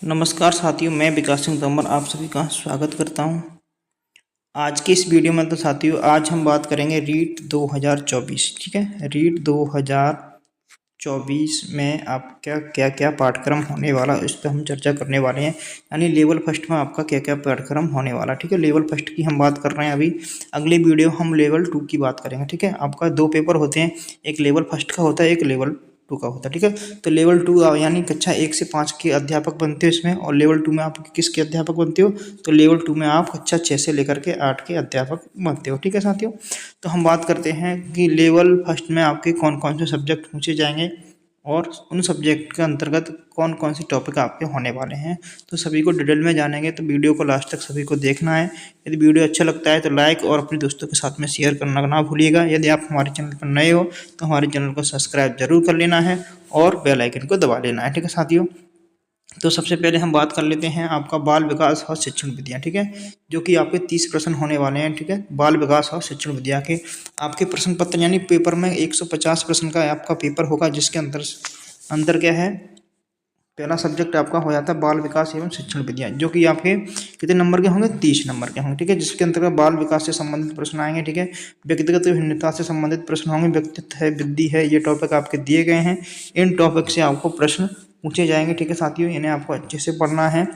नमस्कार साथियों, मैं विकास सिंह तोमर आप सभी का स्वागत करता हूं। आज के इस वीडियो में तो साथियों आज हम बात करेंगे रीट 2024। ठीक है, रीट 2024 में आपका क्या क्या पाठ्यक्रम होने वाला इस पर हम चर्चा करने वाले हैं। यानी लेवल फर्स्ट में आपका क्या क्या पाठ्यक्रम होने वाला। ठीक है, लेवल फर्स्ट की हम बात कर रहे हैं। अभी अगली वीडियो हम लेवल 2 की बात करेंगे। ठीक है, आपका 2 पेपर होते हैं, एक लेवल फर्स्ट का होता है, एक लेवल 2 का होता है। ठीक है, तो लेवल 2 यानी कक्षा 1 से 5 के अध्यापक बनते हो इसमें, और लेवल 2 में आप किसके अध्यापक बनते हो, तो लेवल 2 में आप कक्षा 6 से लेकर के 8 के अध्यापक बनते हो। ठीक है साथियों, तो हम बात करते हैं कि लेवल फर्स्ट में आपके कौन कौन से सब्जेक्ट पूछे जाएंगे और उन सब्जेक्ट के अंतर्गत कौन कौन से टॉपिक आपके होने वाले हैं। तो सभी को डिटेल में जानेंगे, तो वीडियो को लास्ट तक सभी को देखना है। यदि वीडियो अच्छा लगता है तो लाइक और अपने दोस्तों के साथ में शेयर करना ना भूलिएगा। यदि आप हमारे चैनल पर नए हो तो हमारे चैनल को सब्सक्राइब जरूर कर लेना है और बेल आइकन को दबा लेना है। ठीक है साथियों, तो सबसे पहले हम बात कर लेते हैं आपका बाल विकास और शिक्षण विधियाँ। ठीक है, जो कि आपके 30 प्रश्न होने वाले हैं। ठीक है, बाल विकास और शिक्षण विधियाँ के आपके प्रश्न पत्र यानी पेपर में 150 प्रश्न का आपका पेपर होगा, जिसके अंदर क्या है, पहला सब्जेक्ट आपका हो जाता है बाल विकास एवं शिक्षण विधियाँ, जो कि आपके कितने नंबर के होंगे, 30 नंबर के होंगे। ठीक है, जिसके अंतर्गत बाल विकास से संबंधित प्रश्न आएंगे। ठीक है, व्यक्तिगत भिन्नता से संबंधित प्रश्न होंगे, व्यक्तित्व है, वृद्धि है, ये टॉपिक आपके दिए गए हैं। इन टॉपिक से आपको प्रश्न पूछे जाएंगे। ठीक है साथियों, इन्हें आपको अच्छे से पढ़ना है।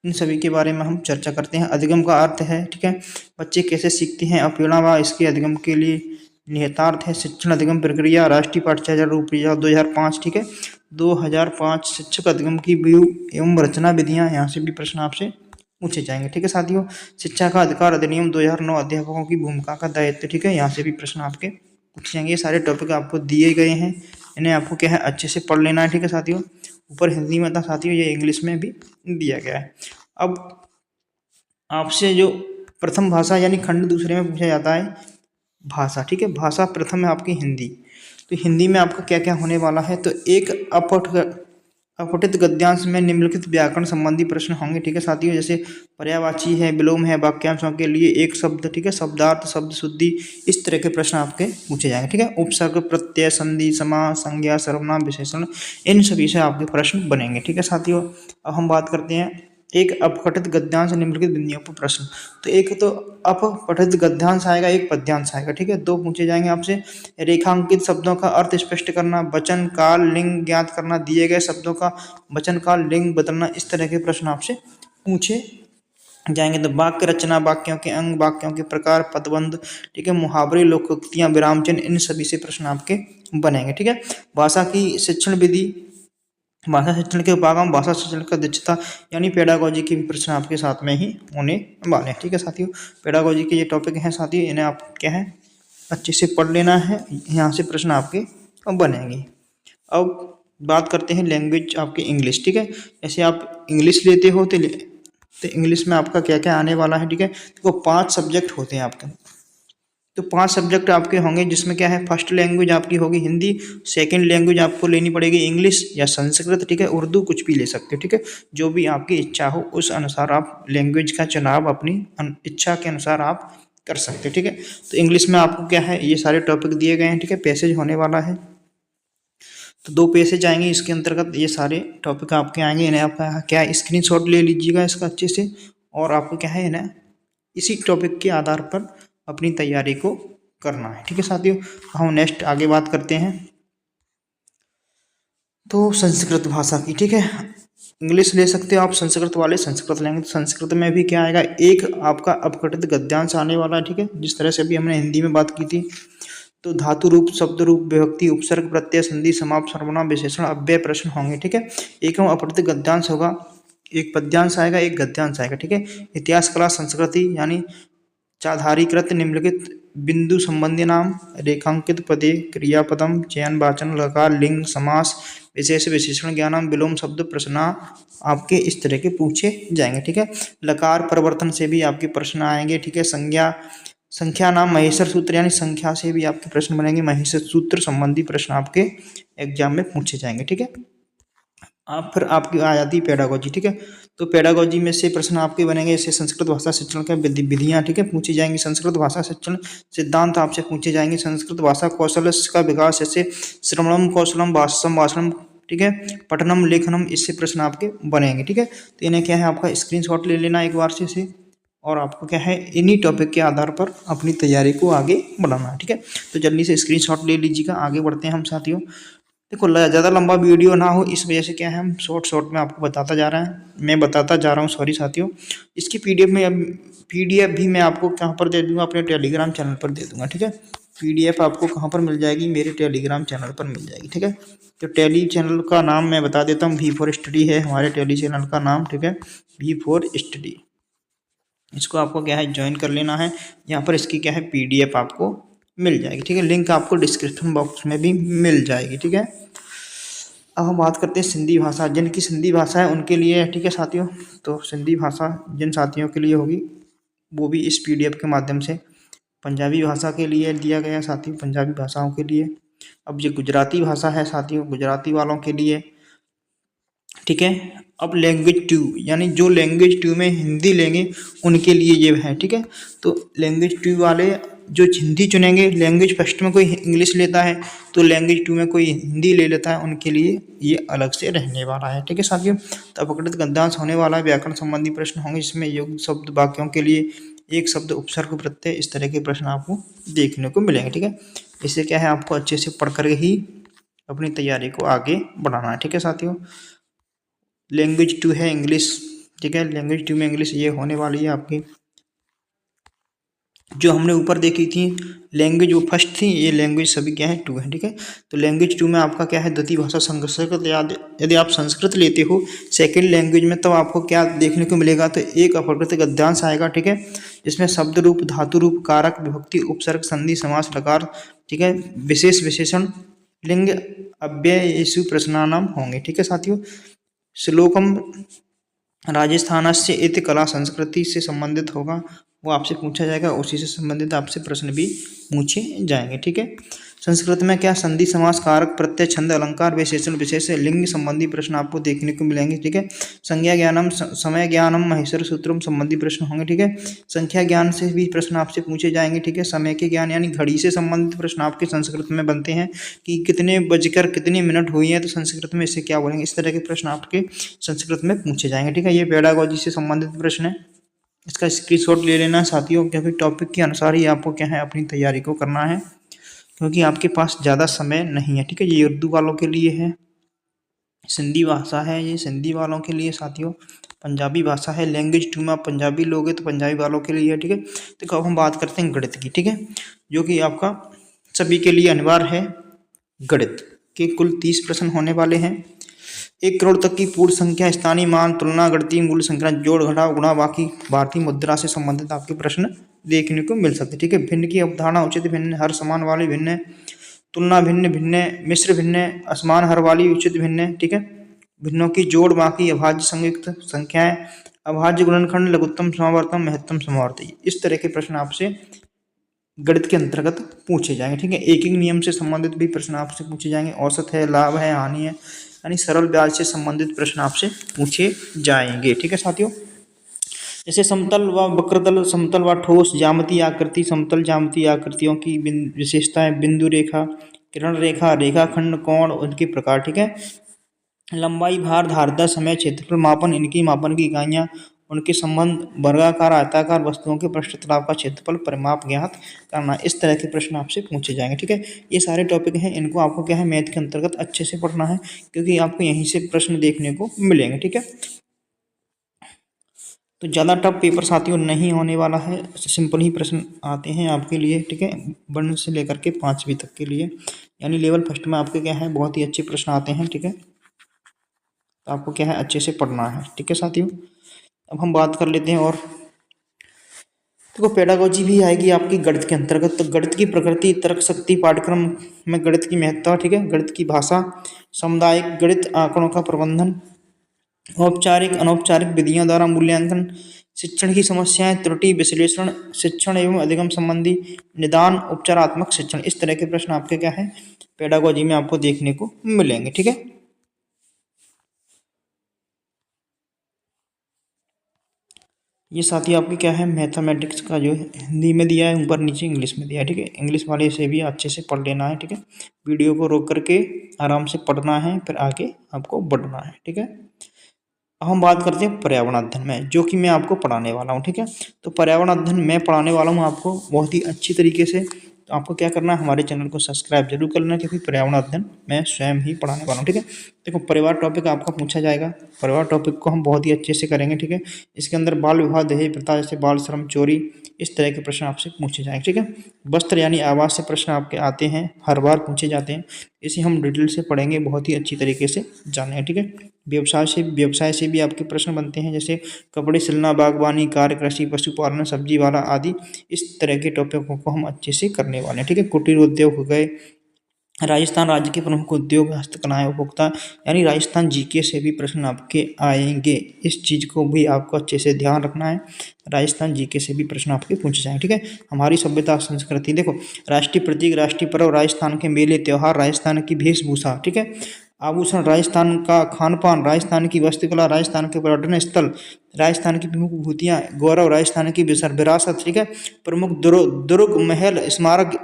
इन सभी के बारे में हम चर्चा करते हैं। अधिगम का अर्थ है, ठीक है, बच्चे कैसे सीखते हैं, अप्रेरणा व इसके अधिगम के लिए निहितार्थ है। शिक्षण अधिगम प्रक्रिया, राष्ट्रीय पाठ्यचर्या रूपरेखा 2005। ठीक है, 2005 शिक्षक अधिगम की व्यू एवं रचना विधियां, यहाँ से भी प्रश्न आपसे पूछे जाएंगे। ठीक है साथियों, शिक्षा का अधिकार अधिनियम 2009, अध्यापकों की भूमिका का दायित्व। ठीक है, यहाँ से भी प्रश्न आपके पूछे जाएंगे। ये सारे टॉपिक आपको दिए गए हैं, इन्हें आपको क्या है अच्छे से पढ़ लेना है। ठीक है साथियों, ऊपर हिंदी में था साथियों, ये इंग्लिश में भी दिया गया है। अब आपसे जो प्रथम भाषा यानी खंड दूसरे में पूछा जाता है भाषा। ठीक है, भाषा प्रथम है आपकी हिंदी। तो हिंदी में आपका क्या क्या होने वाला है, तो एक अपठित गद्यांश में निम्नलिखित व्याकरण संबंधी प्रश्न होंगे। ठीक है साथियों, जैसे पर्यायवाची है, विलोम है, वाक्यांशों के लिए एक शब्द। ठीक है, शब्दार्थ, शब्द शुद्धि, इस तरह के प्रश्न आपके पूछे जाएंगे। ठीक है, उपसर्ग, प्रत्यय, संधि, समास, संज्ञा, सर्वनाम, विशेषण, इन सभी से आपके प्रश्न बनेंगे। ठीक है साथियों, अब हम बात करते हैं एक अपठित गद्यांश निम्नलिखित बिंदुओं पर प्रश्न। तो एक तो अपठित गद्यांश आएगा, एक पद्यांश आएगा। ठीक है, दो पूछे जाएंगे आपसे। रेखांकित शब्दों का अर्थ स्पष्ट करना, वचन काल लिंग ज्ञात करना, दिए गए शब्दों का वचन काल लिंग बदलना, इस तरह के प्रश्न आपसे पूछे जाएंगे। तो वाक्य रचना, वाक्यों के अंग, वाक्यों के प्रकार, पदबंध, ठीक है, मुहावरे, लोकोक्तियां, विराम चिन्ह, इन सभी से प्रश्न आपके बनेंगे। ठीक है, भाषा की शिक्षण विधि, भाषा शिक्षण के उपागम, भाषा शिक्षण का दक्षता यानी पेडागोजी के भी प्रश्न आपके साथ में ही होने वाले हैं। ठीक है साथियों, पेडागोजी के ये टॉपिक हैं साथियों, इन्हें आप क्या है अच्छे से पढ़ लेना है, यहाँ से प्रश्न आपके बनेंगे। अब बात करते हैं लैंग्वेज आपके इंग्लिश। ठीक है, जैसे आप इंग्लिश लेते हो तो इंग्लिश में आपका क्या क्या आने वाला है। ठीक है, तो 5 सब्जेक्ट होते हैं आपके, तो 5 सब्जेक्ट आपके होंगे, जिसमें क्या है, फर्स्ट लैंग्वेज आपकी होगी हिंदी, सेकंड लैंग्वेज आपको लेनी पड़ेगी इंग्लिश या संस्कृत। ठीक है, उर्दू, कुछ भी ले सकते हो। ठीक है, जो भी आपकी इच्छा हो उस अनुसार आप लैंग्वेज का चुनाव अपनी इच्छा के अनुसार आप कर सकते हो। ठीक है, तो इंग्लिश में आपको क्या है, ये सारे टॉपिक दिए गए हैं। ठीक है, पैसेज होने वाला है, तो 2 पैसेज आएंगे इसके अंतर्गत, ये सारे टॉपिक आपके आएंगे। इन्हें आपका क्या स्क्रीनशॉट ले लीजिएगा इसका अच्छे से, और आपको क्या है इन्हें इसी टॉपिक के आधार पर अपनी तैयारी को करना है। ठीक है साथियों, हम नेक्स्ट आगे बात करते हैं तो संस्कृत भाषा की। ठीक है, इंग्लिश ले सकते हो आप, संस्कृत वाले संस्कृत लेंगे तो संस्कृत में भी क्या आएगा, एक आपका अपघटित गद्यांश आने वाला है। ठीक है, जिस तरह से अभी हमने हिंदी में बात की थी, तो धातु रूप, शब्द रूप, विभक्ति, उपसर्ग, प्रत्यय, संधि, समाप्त, सर्वनाम, विशेषण, अव्यय प्रश्न होंगे। ठीक है, एक अपठित गद्यांश होगा, एक पद्यांश आएगा, एक गद्यांश आएगा। ठीक है, इतिहास, कला, संस्कृति यानी चाधारीकृत निम्नलिखित बिंदु संबंधी नाम, रेखांकित पदे, क्रियापदम, चयन, वाचन, लकार, लिंग, समास, विशेष, विशेषण, ज्ञानम, विलोम, शब्द, प्रश्ना आपके इस तरह के पूछे जाएंगे। ठीक है, लकार परिवर्तन से भी आपके प्रश्न आएंगे। ठीक है, संख्या नाम, महेश्वर सूत्र यानी संख्या से भी आपके प्रश्न बनेंगे, महेश्वर सूत्र संबंधी प्रश्न आपके एग्जाम में पूछे जाएंगे। ठीक है, आप फिर आपकी आ जाती है पेडागोजी। ठीक है, तो पेडागोजी में से प्रश्न आपके बनेंगे, जैसे संस्कृत भाषा शिक्षण के विधियाँ, ठीक है, पूछी जाएंगी। संस्कृत भाषा शिक्षण सिद्धांत आपसे पूछे जाएंगे। संस्कृत भाषा कौशल का विकास, जैसे श्रवणम कौशलम, भाषम भाषणम, ठीक है। पठनम लेखनम, इससे प्रश्न आपके बनेंगे, ठीक है। तो इन्हें क्या है आपका स्क्रीनशॉट ले लेना एक बार से इसे, और आपको क्या है इन्हीं टॉपिक के आधार पर अपनी तैयारी को आगे बढ़ाना है, ठीक है। तो जल्दी से स्क्रीनशॉट ले लीजिएगा, आगे बढ़ते हैं हम साथियों। देखो ज़्यादा लंबा वीडियो ना हो इस वजह से क्या है हम शॉर्ट शॉर्ट में आपको बताता जा रहा है, मैं बताता जा रहा हूँ, सॉरी साथियों। इसकी पीडीएफ भी मैं आपको कहाँ पर दे दूंगा, अपने टेलीग्राम चैनल पर दे दूंगा, ठीक है। पीडीएफ आपको कहाँ पर मिल जाएगी, मेरे टेलीग्राम चैनल पर मिल जाएगी, ठीक है। तो टेली चैनल का नाम मैं बता देता हूँ, V4 स्टडी है हमारे टेली चैनल का नाम, ठीक है, V4 स्टडी। इसको आपको क्या है ज्वाइन कर लेना है। यहाँ पर इसकी क्या है पीडीएफ आपको मिल जाएगी, ठीक है। लिंक आपको डिस्क्रिप्शन बॉक्स में भी मिल जाएगी, ठीक है। अब हम बात करते हैं सिंधी भाषा, जिनकी सिंधी भाषा है उनके लिए है, ठीक है साथियों। तो सिंधी भाषा जिन साथियों के लिए होगी वो भी इस पीडीएफ के माध्यम से, पंजाबी भाषा के लिए दिया गया साथियों, पंजाबी भाषाओं के लिए। अब ये गुजराती भाषा है साथियों, गुजराती वालों के लिए, ठीक है। अब लैंग्वेज 2 यानी जो लैंग्वेज 2 में हिंदी लेंगे उनके लिए ये है, ठीक है। तो लैंग्वेज 2 वाले जो हिंदी चुनेंगे, लैंग्वेज फर्स्ट में कोई इंग्लिश लेता है तो लैंग्वेज 2 में कोई हिंदी ले लेता है, उनके लिए ये अलग से रहने वाला है, ठीक है साथियों। तो अपकृत गद्यांश होने वाला है, व्याकरण संबंधी प्रश्न होंगे जिसमें युक्त शब्द वाक्यों के लिए एक शब्द उपसर्ग प्रत्यय, इस तरह के प्रश्न आपको देखने को मिलेंगे, ठीक है। इससे क्या है आपको अच्छे से पढ़ कर ही अपनी तैयारी को आगे बढ़ाना है, ठीक है साथियों। लैंग्वेज 2 है इंग्लिश, ठीक है। लैंग्वेज 2 में इंग्लिश ये होने वाली है आपकी, जो हमने ऊपर देखी थी लैंग्वेज वो फर्स्ट थी, ये लैंग्वेज सभी क्या है 2 है, ठीक है। तो लैंग्वेज 2 में आपका क्या है द्वितीय भाषा संस्कृत, यदि आप संस्कृत लेते हो सेकंड लैंग्वेज में, तो आपको क्या देखने को मिलेगा, तो एक अपकृत गद्यांश आएगा, ठीक है। जिसमें शब्द रूप, धातु रूप, कारक, विभक्ति, उपसर्ग, संधि, समास, लकार, ठीक है, विशेष विशेषण, लिंग, अव्यय, येषु प्रश्नानाम होंगे, ठीक है साथियों। श्लोकम राजस्थानस्य इति कला संस्कृति से संबंधित होगा, वो आपसे पूछा जाएगा, उसी से संबंधित आपसे प्रश्न भी पूछे जाएंगे, ठीक है। संस्कृत में क्या संधि, समास, कारक, प्रत्यय, छंद, अलंकार, विशेषण, विशेष, लिंग संबंधी प्रश्न आपको देखने को मिलेंगे, ठीक है। संज्ञा ज्ञानम, समय ज्ञानम, महेश्वर सूत्रम संबंधी प्रश्न होंगे, ठीक है। संख्या ज्ञान से भी प्रश्न आपसे पूछे जाएंगे, ठीक है। समय के ज्ञान यानी घड़ी से संबंधित प्रश्न आपके संस्कृत में बनते हैं कि कितने बजकर कितनी मिनट हुई है, तो संस्कृत में इसे क्या बोलेंगे, इस तरह के प्रश्न आपके संस्कृत में पूछे जाएंगे, ठीक है। ये पेडागोजी से संबंधित प्रश्न है, इसका स्क्रीनशॉट ले लेना साथियों, क्योंकि टॉपिक के अनुसार ही आपको क्या है अपनी तैयारी को करना है, क्योंकि आपके पास ज़्यादा समय नहीं है, ठीक है। ये उर्दू वालों के लिए है, सिंधी भाषा है ये सिंधी वालों के लिए साथियों, पंजाबी भाषा है, लैंग्वेज 2 में आप पंजाबी लोगे तो पंजाबी वालों के लिए है, ठीक है। तो अब हम बात करते हैं गणित की, ठीक है, जो कि आपका सभी के लिए अनिवार्य है। गणित के कुल 30 प्रश्न होने वाले हैं। 1 करोड़ तक की पूर्ण संख्या, स्थानीय मान, तुलना, गणितीय मूल संख्या, जोड़ घटाव गुणा, बाकी भारतीय मुद्रा से संबंधित आपके प्रश्न देखने को मिल सकते हैं, ठीक है। भिन्न की अवधारणा, उचित भिन्न, हर समान वाली भिन्न, तुलना भिन्न भिन्न, मिश्र भिन्न, असमान हर वाली, उचित भिन्न, ठीक है। भिन्नों की जोड़, बाकी, अभाज्य संयुक्त संख्याएं, अभाज्य गुणनखंड, लघुत्तम समावर्तन, महत्तम समावर्ती, इस तरह के प्रश्न आपसे गणित के अंतर्गत पूछे जाएंगे, ठीक है। एक एक नियम से संबंधित भी प्रश्न आपसे पूछे जाएंगे, औसत है, लाभ है, हानि है, यानी सरल ब्याज से संबंधित प्रश्न आपसे पूछे जाएंगे, ठीक है साथियों। जैसे समतल व वक्रतल, समतल व ठोस ज्यामितीय आकृति, समतल ज्यामितीय आकृतियों की विशेषताएं, बिंदु रेखा, किरण रेखा, रेखाखंड, कोण, उनके प्रकार, ठीक है। लंबाई, भार, धारिता, समय, क्षेत्रफल, मापन, इनकी मापन की इकाइयाँ, उनके संबंध, वर्गाकार, आयताकार वस्तुओं के पृष्ठ तलाव का क्षेत्रफल, परिमाप ज्ञात करना, इस तरह के प्रश्न आपसे पूछे जाएंगे, ठीक है। ये सारे टॉपिक हैं, इनको आपको क्या है मैथ के अंतर्गत अच्छे से पढ़ना है, क्योंकि आपको यहीं से प्रश्न देखने को मिलेंगे, ठीक है। तो ज़्यादा टफ पेपर साथियों नहीं होने वाला है, सिंपल ही प्रश्न आते हैं आपके लिए, ठीक है। 1 से लेकर के 5वीं तक के लिए, यानी लेवल फर्स्ट में आपके क्या है बहुत ही अच्छे प्रश्न आते हैं, ठीक है। तो आपको क्या है अच्छे से पढ़ना है, ठीक है साथियों। अब हम बात कर लेते हैं और देखो पेडागोजी भी आएगी आपकी गणित के अंतर्गत। तो गणित की प्रकृति, तर्क शक्ति, पाठ्यक्रम में गणित की महत्ता, ठीक है, गणित की भाषा, सामुदायिक गणित, आंकड़ों का प्रबंधन, औपचारिक अनौपचारिक विधियों द्वारा मूल्यांकन, शिक्षण की समस्याएं, त्रुटि विश्लेषण, शिक्षण एवं अधिगम संबंधी निदान, उपचारात्मक शिक्षण, इस तरह के प्रश्न आपके क्या है पेडागोजी में आपको देखने को मिलेंगे, ठीक है। ये साथी आपकी क्या है, मैथमेटिक्स का जो है हिंदी में दिया है, ऊपर नीचे इंग्लिश में दिया है, ठीक है। इंग्लिश वाले से भी अच्छे से पढ़ लेना है, ठीक है। वीडियो को रोक करके आराम से पढ़ना है, फिर आगे आपको बढ़ना है, ठीक है। अब हम बात करते हैं पर्यावरण अध्ययन में, जो कि मैं आपको पढ़ाने वाला हूँ, ठीक है। तो पर्यावरण अध्ययन मैं पढ़ाने वाला हूँ आपको बहुत ही अच्छी तरीके से। तो आपको क्या करना है, हमारे चैनल को सब्सक्राइब जरूर कर लेना, क्योंकि पर्यावरण अध्ययन मैं स्वयं ही पढ़ाने वाला हूँ, ठीक है। देखो, परिवार टॉपिक आपका पूछा जाएगा, परिवार टॉपिक को हम बहुत ही अच्छे से करेंगे, ठीक है। इसके अंदर बाल विवाह, दहेज प्रथा, जैसे बाल श्रम, चोरी, इस तरह के प्रश्न आपसे पूछे जाएंगे, ठीक है। वस्त्र यानी आवास से प्रश्न आपके आते हैं, हर बार पूछे जाते हैं। इसे हम डिटेल से पढ़ेंगे, बहुत ही अच्छी तरीके से जानेंगे, ठीक है। व्यवसाय से भी आपके प्रश्न बनते हैं, जैसे कपड़े सिलना, बागवानी, कार्य, कृषि, पशुपालन, सब्जी वाला आदि। इस तरह के टॉपिकों को हम अच्छे से करने वाले हैं, ठीक है। कुटीर उद्योग हो गए, राजस्थान राज्य के प्रमुख उद्योग, हस्तकलाएं, उपभोक्ता, यानी राजस्थान जीके से भी प्रश्न आपके आएंगे। इस चीज़ को भी आपको अच्छे से ध्यान रखना है, राजस्थान जीके से भी प्रश्न आपके पूछे जाएंगे, ठीक है। हमारी सभ्यता संस्कृति, देखो, राष्ट्रीय प्रतीक, राष्ट्रीय पर्व, राजस्थान के मेले त्योहार, राजस्थान की वेशभूषा, ठीक है। आभूषण, राजस्थान का खान पान, राजस्थान की वास्तुकला, राजस्थान के पर्यटन स्थल, राजस्थान की प्रमुख विभूतियाँ, गौरव, राजस्थान की विरासत, ठीक है। प्रमुख दुर्ग, महल, स्मारक,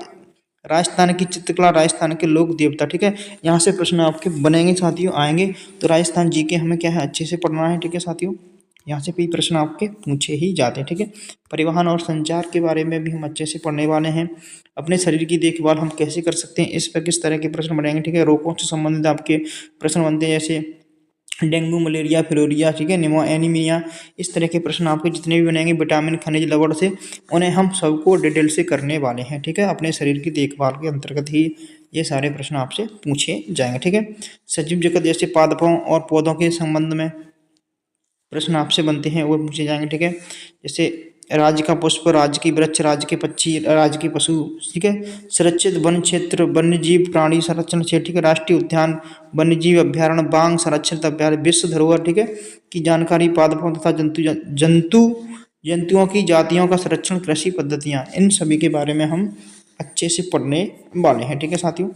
राजस्थान की चित्रकला, राजस्थान के लोक देवता, ठीक है। यहाँ से प्रश्न आपके बनेंगे साथियों, आएंगे। तो राजस्थान जी के हमें क्या है, अच्छे से पढ़ना है, ठीक है साथियों। यहाँ से भी प्रश्न आपके पूछे ही जाते हैं, ठीक है। परिवहन और संचार के बारे में भी हम अच्छे से पढ़ने वाले हैं। अपने शरीर की देखभाल हम कैसे कर सकते हैं, इस पर किस तरह के प्रश्न बनेंगे, ठीक है। रोगों से संबंधित आपके प्रश्न बनते हैं, जैसे डेंगू, मलेरिया, फिलोरिया, ठीक है, एनीमिया। इस तरह के प्रश्न आपके जितने भी बनेंगे विटामिन, खनिज, लवण से, उन्हें हम सबको डिटेल से करने वाले हैं, ठीक है। अपने शरीर की देखभाल के अंतर्गत ही ये सारे प्रश्न आपसे पूछे जाएंगे, ठीक है। सजीव जगत जैसे पादपों और पौधों के संबंध में प्रश्न आपसे बनते हैं, वो पूछे जाएंगे, ठीक है। जैसे राज्य का पुष्प, राज्य की वृक्ष, राज्य के पक्षी, राज्य के पशु, ठीक है। सुरक्षित वन क्षेत्र, वन्य जीव प्राणी संरक्षण क्षेत्र, ठीक है। राष्ट्रीय उद्यान, वन्य जीव अभ्यारण्य, बांग संरक्षित अभ्यारण्य, विश्व धरोहर, ठीक है, की जानकारी, पादपों तथा जंतुओं की जातियों का संरक्षण, कृषि पद्धतियाँ, इन सभी के बारे में हम अच्छे से पढ़ने वाले हैं, ठीक है साथियों।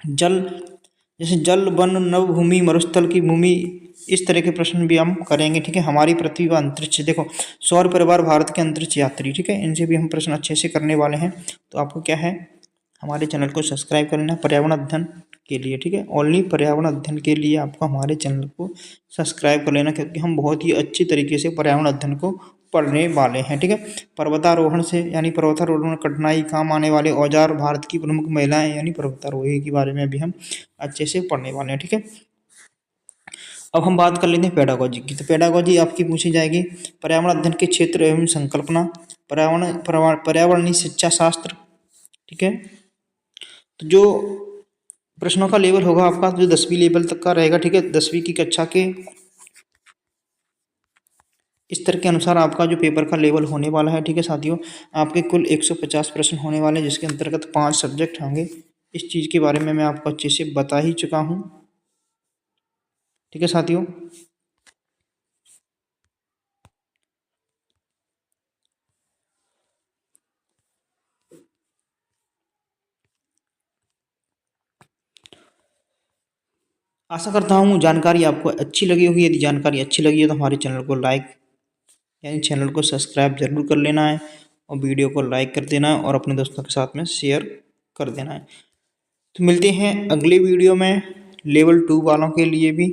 जल, जैसे जल, वन, नव भूमि, मरुस्थल की भूमि, इस तरह के प्रश्न भी हम करेंगे, ठीक है। हमारी पृथ्वी व अंतरिक्ष, देखो, सौर परिवार, भारत के अंतरिक्ष यात्री, ठीक है, इनसे भी हम प्रश्न अच्छे से करने वाले हैं। तो आपको क्या है, हमारे चैनल को सब्सक्राइब कर लेना पर्यावरण अध्ययन के लिए, ठीक है। ओनली पर्यावरण अध्ययन के लिए आपको हमारे चैनल को सब्सक्राइब कर लेना, क्योंकि हम बहुत ही अच्छी तरीके से पर्यावरण अध्ययन को पढ़ने वाले हैं, ठीक है। पर्वतारोहण से, यानी पर्वतारोहण में कठिनाई काम आने वाले औजार, भारत की प्रमुख महिलाएं, यानी पर्वतारोही के बारे में भी हम अच्छे से पढ़ने वाले हैं, ठीक है। अब हम बात कर लेते हैं पेडागोजी की। तो पेडागोजी आपकी पूछी जाएगी, पर्यावरण अध्ययन के क्षेत्र एवं संकल्पना, पर्यावरणीय शिक्षा शास्त्र, ठीक है। तो जो प्रश्नों का लेवल होगा आपका, जो 10वीं लेवल तक का रहेगा, ठीक है, 10वीं की कक्षा के स्तर के अनुसार आपका जो पेपर का लेवल होने वाला है, ठीक है साथियों। आपके कुल 150 प्रश्न होने वाले, जिसके अंतर्गत 5 सब्जेक्ट होंगे। इस चीज़ के बारे में मैं आपको अच्छे से बता ही चुका हूँ, ठीक है साथियों। आशा करता हूँ जानकारी आपको अच्छी लगी होगी। यदि जानकारी अच्छी लगी है तो हमारे चैनल को लाइक, यानी चैनल को सब्सक्राइब जरूर कर लेना है, और वीडियो को लाइक कर देना है, और अपने दोस्तों के साथ में शेयर कर देना है। तो मिलते हैं अगले वीडियो में लेवल 2 वालों के लिए भी।